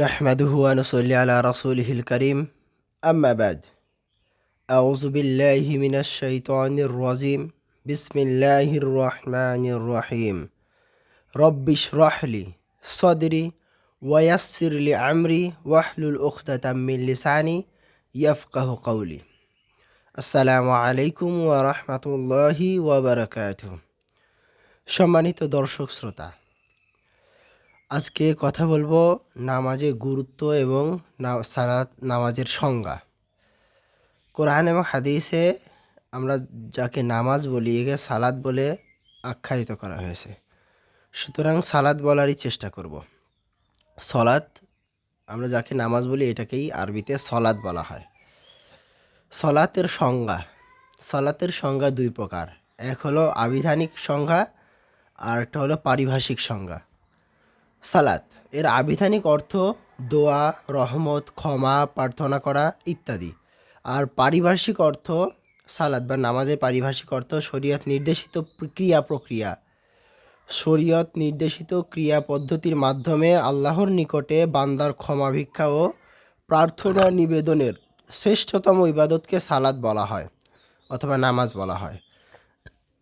نحمده ونصلي على رسوله الكريم أما بعد أعوذ بالله من الشيطان الرجيم بسم الله الرحمن الرحيم رب اشرح لي صدري ويسر لي أمري واحلل عقدة من لساني يفقه قولي السلام عليكم ورحمة الله وبركاته সম্মানিত দর্শক শ্রোতা, আজকে কথা বলবো নামাজের গুরুত্ব এবং সালাত নামাজের সংজ্ঞা। কোরআন এবং হাদিসে আমরা যাকে নামাজ বলি একে সালাত বলে আখ্যায়িত করা হয়েছে। সুতরাং সালাত বলারই চেষ্টা করব। সলাত আমরা যাকে নামাজ বলি এটাকেই আরবিতে সলাত বলা হয়। সলাতের সংজ্ঞা দুই প্রকার, এক হলো আবিধানিক সংজ্ঞা আর একটা হলো পারিভাষিক সংজ্ঞা। সালাত এর আবিধানিক অর্থ দোয়া, রহমত, ক্ষমা প্রার্থনা করা ইত্যাদি। আর পারিভাষিক অর্থ সালাত বা নামাজের পারিভাষিক অর্থ শরীয়ত নির্দেশিত ক্রিয়া পদ্ধতির মাধ্যমে আল্লাহর নিকটে বান্দার ক্ষমা ভিক্ষা ও প্রার্থনা নিবেদনের শ্রেষ্ঠতম ইবাদতকে সালাত বলা হয় অথবা নামাজ বলা হয়,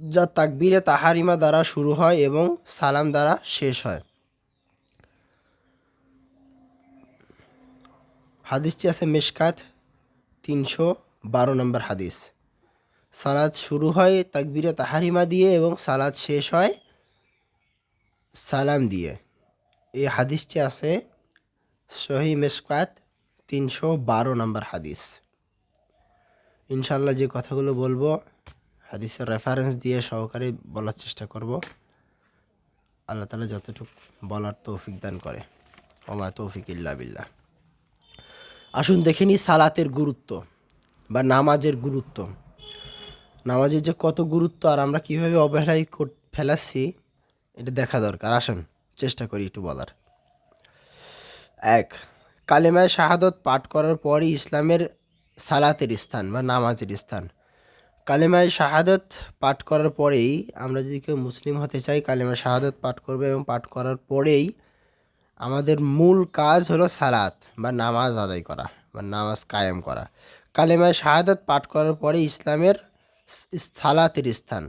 যা তাকবীরে তাহারিমা দ্বারা শুরু হয় এবং সালাম দ্বারা শেষ হয়। হাদিসটি আছে মিশকাত 312 নম্বর হাদিস। সালাত শুরু হয় তাকবীরে তাহারিমা দিয়ে এবং সালাত শেষ হয় সালাম দিয়ে। এই হাদিসটি আছে সহি মিশকাত 312 নম্বর হাদিস। ইনশাল্লাহ যে কথাগুলো বলবো হাদিসের রেফারেন্স দিয়ে সহকারে বলার চেষ্টা করব। আল্লাহ তাআলা যতটুকু বলার তৌফিক দান করে। ওমা তৌফিক ইল্লা বিল্লাহ। আসুন দেখে নিই সালাতের গুরুত্ব বা নামাজের গুরুত্ব। নামাজের যে কত গুরুত্ব আর আমরা কীভাবে অবহেলাই ফেলাচ্ছি এটা দেখা দরকার। আসুন চেষ্টা করি একটু বলার। এক, কালেমায়ে শাহাদত পাঠ করার পরই ইসলামের সালাতের স্থান বা নামাজের স্থান। কালেমায়ে শাহাদত পাঠ করার পরেই আমরা যদি কেউ মুসলিম হতে চাই কালেমায়ে শাহাদত পাঠ করবে এবং পাঠ করার পরেই আমাদের মূল কাজ হলো সালাত বা নামাজ আদায় করা বা নামাজ কায়েম করা। কালেমায়ে শাহাদাত পাঠ করার পরে ইসলামের সালাতের স্থান।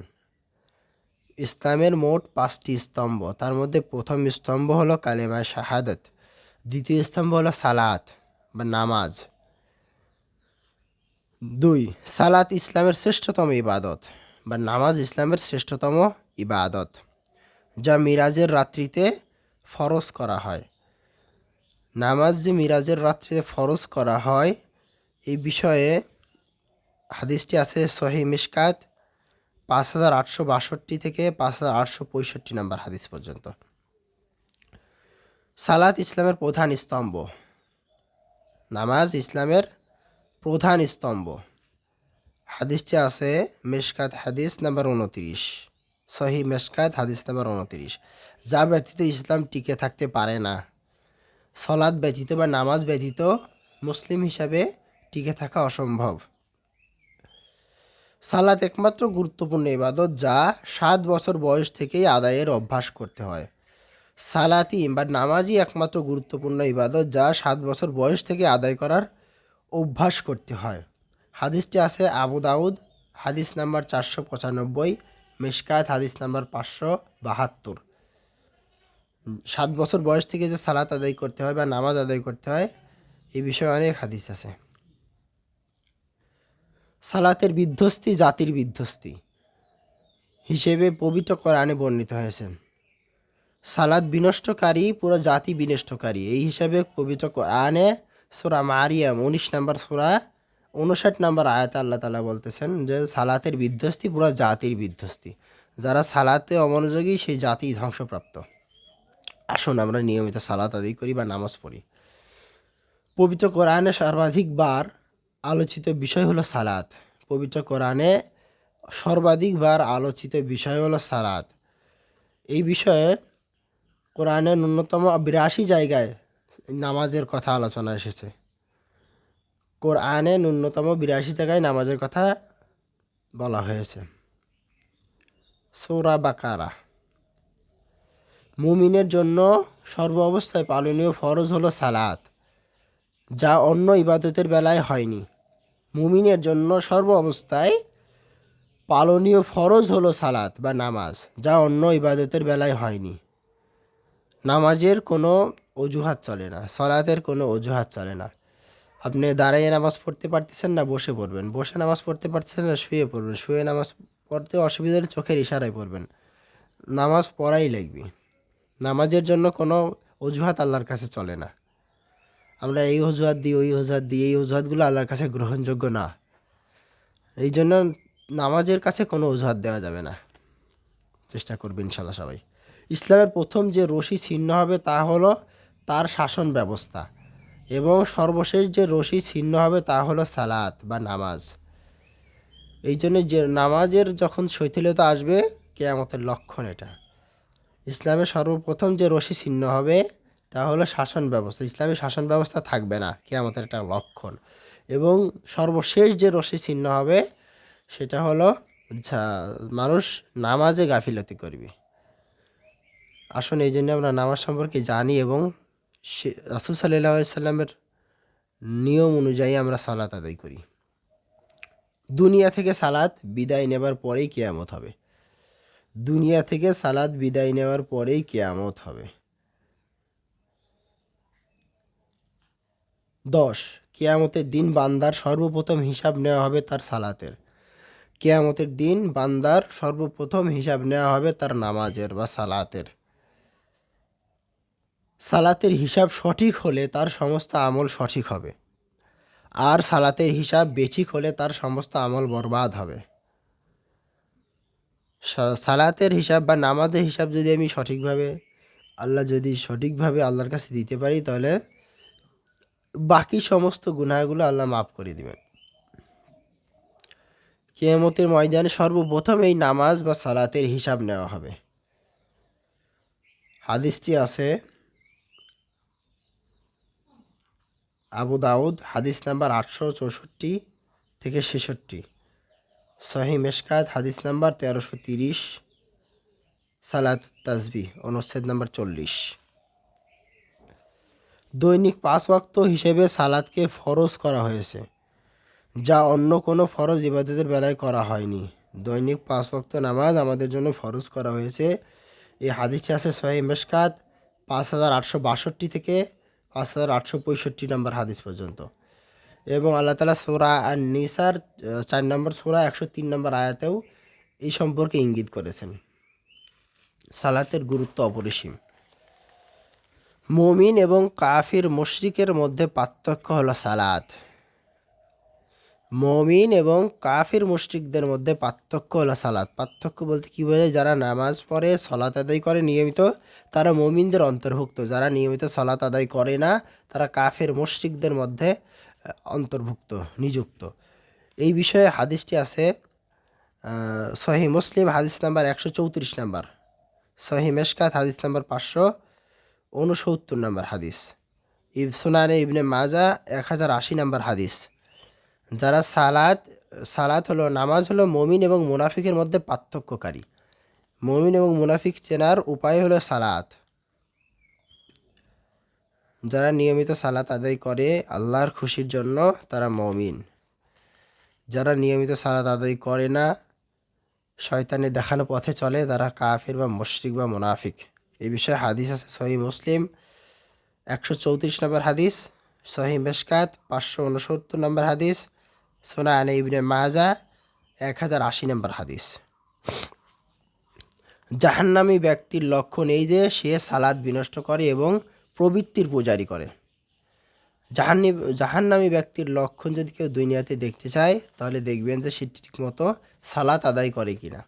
ইসলামের মোট 5টি স্তম্ভ, তার মধ্যে প্রথম স্তম্ভ হলো কালেমায়ে শাহাদাত, দ্বিতীয় স্তম্ভ হলো সালাত বা নামাজ। 2, সালাত ইসলামের শ্রেষ্ঠতম ইবাদত বা নামাজ ইসলামের শ্রেষ্ঠতম ইবাদত, যা মিরাজের রাত্রিতে ফরজ করা হয়। নামাজ যে মিরাজের রাত্রিতে ফরজ করা হয় এই বিষয়ে হাদিসটি আছে সহি মিশকাত 5862 থেকে 5865 নম্বর হাদিস পর্যন্ত। সালাত ইসলামের প্রধান স্তম্ভ, নামাজ ইসলামের প্রধান স্তম্ভ। হাদিসটি আছে মিশকাত হাদিস নাম্বার 29, সহি মিশকাত হাদিস নাম্বার 29। যা ব্যতীত ইসলাম টিকে থাকতে পারে না। সলাৎ ব্যতীত বা নামাজ ব্যতীত মুসলিম হিসাবে টিকে থাকা অসম্ভব। সালাত একমাত্র গুরুত্বপূর্ণ ইবাদত যা 7 বছর বয়স থেকেই আদায়ের অভ্যাস করতে হয়। সালাতি বা নামাজই একমাত্র গুরুত্বপূর্ণ ইবাদত যা 7 বছর বয়স থেকে আদায় করার অভ্যাস করতে হয়। হাদিসটি আছে আবু দাউদ হাদিস নাম্বার 495, মিশকাত হাদিস নাম্বার 572। 7 বছর বয়স থেকে যে সালাত আদায় করতে হয় বা নামাজ আদায় করতে হয় এই বিষয়ে অনেক হাদিস আছে। সালাতের বিধ্বস্তি জাতির বিধ্বস্তি হিসেবে পবিত্র কোরআনে বর্ণিত হয়েছে। সালাত বিনষ্টকারী পুরো জাতি বিনষ্টকারী এই হিসাবে পবিত্র কোরআনে সূরা মারিয়াম 19 নম্বর সূরা 59 নম্বর আয়াতে আল্লাহ তাআলা বলতেছেন যে সালাতের বিধ্বস্তি পুরো জাতির বিধ্বস্তি, যারা সালাতে অমনোযোগী সেই জাতি ধ্বংসপ্রাপ্ত। আসুন আমরা নিয়মিত সালাত আদায় করি বা নামাজ পড়ি। পবিত্র কোরআনে সর্বাধিকবার আলোচিত বিষয় হলো সালাত। পবিত্র কোরআনে সর্বাধিকবার আলোচিত বিষয় হলো সালাত। এই বিষয়ে কোরআনে ন্যূনতম 82 জায়গায় নামাজের কথা আলোচনা এসেছে। কোরআনে ন্যূনতম 82 জায়গায় নামাজের কথা বলা হয়েছে। সূরা বাকারা মুমিনের জন্য সর্ব অবস্থায় পালনীয় ফরজ হলো সালাত, যা অন্য ইবাদতের বেলায় হয়নি। মুমিনের জন্য সর্ব অবস্থায় পালনীয় ফরজ হলো সালাত বা নামাজ, যা অন্য ইবাদতের বেলায় হয়নি। নামাজের কোনো অজুহাত চলে না, সালাতের কোনো অজুহাত চলে না। আপনি দাঁড়িয়ে নামাজ পড়তে পারতেছেন না, বসে পড়বেন। বসে নামাজ পড়তে পারতেছেন না, শুয়ে পড়বেন। শুয়ে নামাজ পড়তে অসুবিধা হলে চোখের ইশারায় পড়বেন। নামাজ পড়াই লাগবে। নামাজের জন্য কোনো অজুহাত আল্লাহর কাছে চলে না। আমরা এই অজুহাত দিই, ওই অজুহাত দিই, এই অজুহাতগুলো আল্লাহর কাছে গ্রহণযোগ্য না। এই জন্য নামাজের কাছে কোনো অজুহাত দেওয়া যাবে না। চেষ্টা করবেন ইনশাল্লাহ সবাই। ইসলামের প্রথম যে রশি ছিন্ন হবে তা হলো তার শাসন ব্যবস্থা, এবং সর্বশেষ যে রশি ছিন্ন হবে তা হলো সালাত বা নামাজ। এই জন্য যে নামাজের যখন শৈথিলতা আসবে, কিয়ামতের লক্ষণ এটা। ইসলামের সর্বপ্রথম যে রশি ছিন্ন হবে তা হলো শাসন ব্যবস্থা। ইসলামী শাসন ব্যবস্থা থাকবে না, কিয়ামতের একটা লক্ষণ। এবং সর্বশেষ যে রশি ছিন্ন হবে সেটা হলো মানুষ নামাজে গাফিলতি করবে। আসুন এই জন্য আমরা নামাজ সম্পর্কে জানি এবং রাসূল সাল্লাল্লাহু আলাইহি সাল্লামের নিয়ম অনুযায়ী আমরা সালাত আদায় করি। দুনিয়া থেকে সালাত বিদায় নেবার পরেই কিয়ামত হবে। দুনিয়া থেকে সালাত বিদায় নেওয়ার পরেই কিয়ামত হবে। 10, কিয়ামতের দিন বান্দার সর্বপ্রথম হিসাব নেওয়া হবে তার সালাতের। কিয়ামতের দিন বান্দার সর্বপ্রথম হিসাব নেওয়া হবে তার নামাজের বা সালাতের। সালাতের হিসাব সঠিক হলে তার সমস্ত আমল সঠিক হবে, আর সালাতের হিসাব বেঠিক হলে তার সমস্ত আমল বরবাদ হবে। সালাতের হিসাব বা নামাজের হিসাব যদি আমি সঠিকভাবে আল্লাহর কাছে দিতে পারি, তাহলে বাকি সমস্ত গুনাহগুলো আল্লাহ মাফ করে দিবেন। কিয়ামতের ময়দানে সর্বপ্রথম এই নামাজ বা সালাতের হিসাব নেওয়া হবে। হাদিসটি আছে আবু দাউদ, হাদিস নাম্বার 864 থেকে 66, সহিহ মিশকাত হাদিস নাম্বার 1330, সালাতুত তাসবিহ অনুচ্ছেদ নাম্বার 40। দৈনিক 5 ওয়াক্ত হিসেবে সালাতকে ফরজ করা হয়েছে, যা অন্য কোনো ফরজ ইবাদতের বেলায় করা হয়নি। দৈনিক 5 ওয়াক্ত নামাজ আমাদের জন্য ফরজ করা হয়েছে। এই হাদিসটি আছে সহিহ মিশকাত 5862 থেকে 5865 নম্বর হাদিস পর্যন্ত। এবং আল্লাহ তাআলা সূরা আন-নিসার 4 নম্বর সূরা 103 নম্বর আয়াতেও এই সম্পর্কে ইঙ্গিত করেছেন। সালাতের গুরুত্ব অপরিসীম। মুমিন এবং কাফির মুশরিকের মধ্যে পার্থক্য হলো সালাত। মুমিন এবং কাফির মুশরিকদের মধ্যে পার্থক্য হলো সালাত। পার্থক্য বলতে কী বোঝায়? যারা নামাজ পড়ে, সালাত আদায় করে নিয়মিত, তারা মুমিনদের অন্তর্ভুক্ত। যারা নিয়মিত সালাত আদায় করে না, তারা কাফির মুশরিকদের মধ্যে অন্তর্ভুক্ত, নিযুক্ত। এই বিষয়ে হাদিসটি আছে সহিহ মুসলিম হাদিস নাম্বার 134 নাম্বার, সহিহ মিশকাত হাদিস নাম্বার 569 নাম্বার হাদিস, সুনানে ইবনে মাজা 1080 নাম্বার হাদিস। যারা সালাত হলো, নামাজ হলো মুমিন এবং মুনাফিকের মধ্যে পার্থক্যকারী। মুমিন এবং মুনাফিক চেনার উপায় হলো সালাত। যারা নিয়মিত সালাত আদায় করে আল্লাহর খুশির জন্য, তারা মুমিন। যারা নিয়মিত সালাত আদায় করে না, শয়তানের দেখানো পথে চলে, তারা কাফির বা মুশরিক বা মুনাফিক। এই বিষয়ে হাদিস আছে সহিহ মুসলিম 134 নম্বর হাদিস, সহিহ মিশকাত 569 নম্বর হাদিস, সুনানে ইবনে মাজা 1080 নম্বর হাদিস। জাহান্নামী ব্যক্তির লক্ষণ এই যে সে সালাত বিনষ্ট করে এবং প্রবৃত্তির পূজারি করে। জাহান্নামী ব্যক্তির লক্ষণ যদি কেউ দুনিয়াতে দেখতে চায়, তাহলে দেখবেন যে সে ঠিকমতো সালাত আদায় করে কিনা,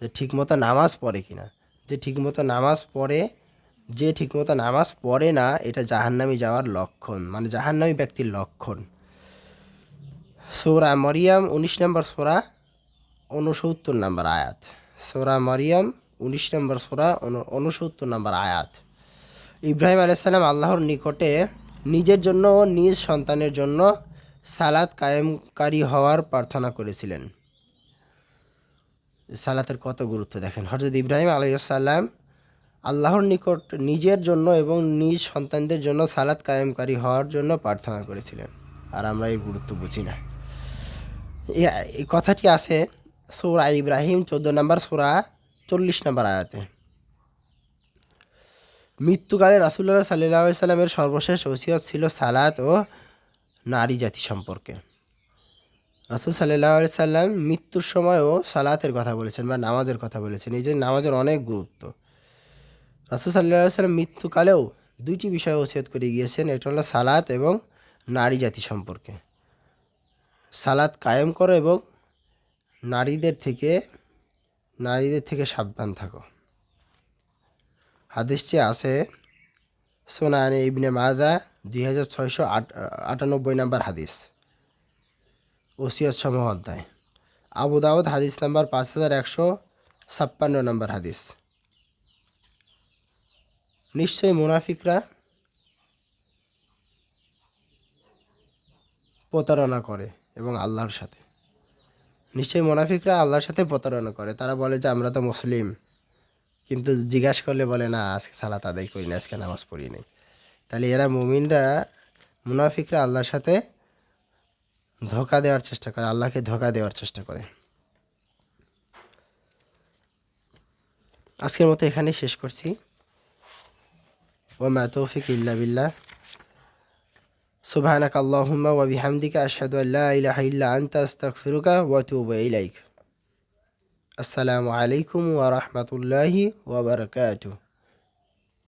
যে ঠিকমতো নামাজ পড়ে কিনা। যে ঠিকমতো নামাজ পড়ে না, এটা জাহান্নামী যাওয়ার লক্ষণ, মানে জাহান্নামী ব্যক্তির লক্ষণ। সূরা মরিয়ম 19 নম্বর সূরা 69 নম্বর আয়াত। সূরা মরিয়ম 19 নম্বর সূরা 69 নম্বর আয়াত। ইব্রাহিম আলাইহিস সালাম আল্লাহর নিকটে নিজের জন্য ও নিজ সন্তানের জন্য সালাত কায়েমকারী হওয়ার প্রার্থনা করেছিলেন। সালাতের কত গুরুত্ব দেখেন। হযরত ইব্রাহিম আলাইহিস সালাম আল্লাহর নিকট নিজের জন্য এবং নিজ সন্তানদের জন্য সালাত কায়েমকারী হওয়ার জন্য প্রার্থনা করেছিলেন। আর আমরা এর গুরুত্ব বুঝি না। এই কথাটি আছে সূরা ইব্রাহিম 14 নম্বর সূরা 40 নম্বর আয়াতে। মৃত্যুকালে রাসূলুল্লাহ সাল্লাল্লাহু আলাইহি সাল্লামের সর্বশেষ ওসিয়ত ছিল সালাত ও নারী জাতি সম্পর্কে। রাসূল সাল্লাল্লাহু আলাইহি সাল্লাম মৃত্যুর সময়ও সালাতের কথা বলেছেন বা নামাজের কথা বলেছেন। এই যে নামাজের অনেক গুরুত্ব। রাসূল সাল্লাল্লাহু আলাইহি সাল্লাম মৃত্যুকালেও দুইটি বিষয় ওসিয়ত করে গিয়েছেন। এটা হলো সালাত এবং নারী জাতি সম্পর্কে। সালাত কায়েম করো এবং নারীদের থেকে সাবধান থাকো। হাদিসটি আছে সুনানে ইবনে মাজাহ 2698 নম্বর হাদিস, ওসিয়ত সমূহ অধ্যায়। আবু দাউদ হাদিস নাম্বার 5156 নম্বর হাদিস। নিশ্চয়ই মুনাফিকরা প্রতারণা করে এবং আল্লাহর সাথে প্রতারণা করে। তারা বলে যে আমরা তো মুসলিম, কিন্তু জিজ্ঞাসা করলে বলে না আজকে সালাত আদায় করি না, আজকে নামাজ পড়ি নাই। তাহলে এরা মুনাফিকরা আল্লাহর সাথে ধোঁকা দেওয়ার চেষ্টা করে, আল্লাহকে ধোঁকা দেওয়ার চেষ্টা করে। আজকের মতো এখানেই শেষ করছি। ওয়া মা তৌফিক ইল্লা বিল্লাহ। সুবহানাকা আল্লাহুম্মা ওয়া বিহামদিকা আশহাদু আল্লা ইলাহা ইল্লা আনতা আস্তাগফিরুকা ওয়া আতুবু ইলাইক। আসসালামু আলাইকুম ওয়া রাহমাতুল্লাহি ওয়া বারাকাতুহু।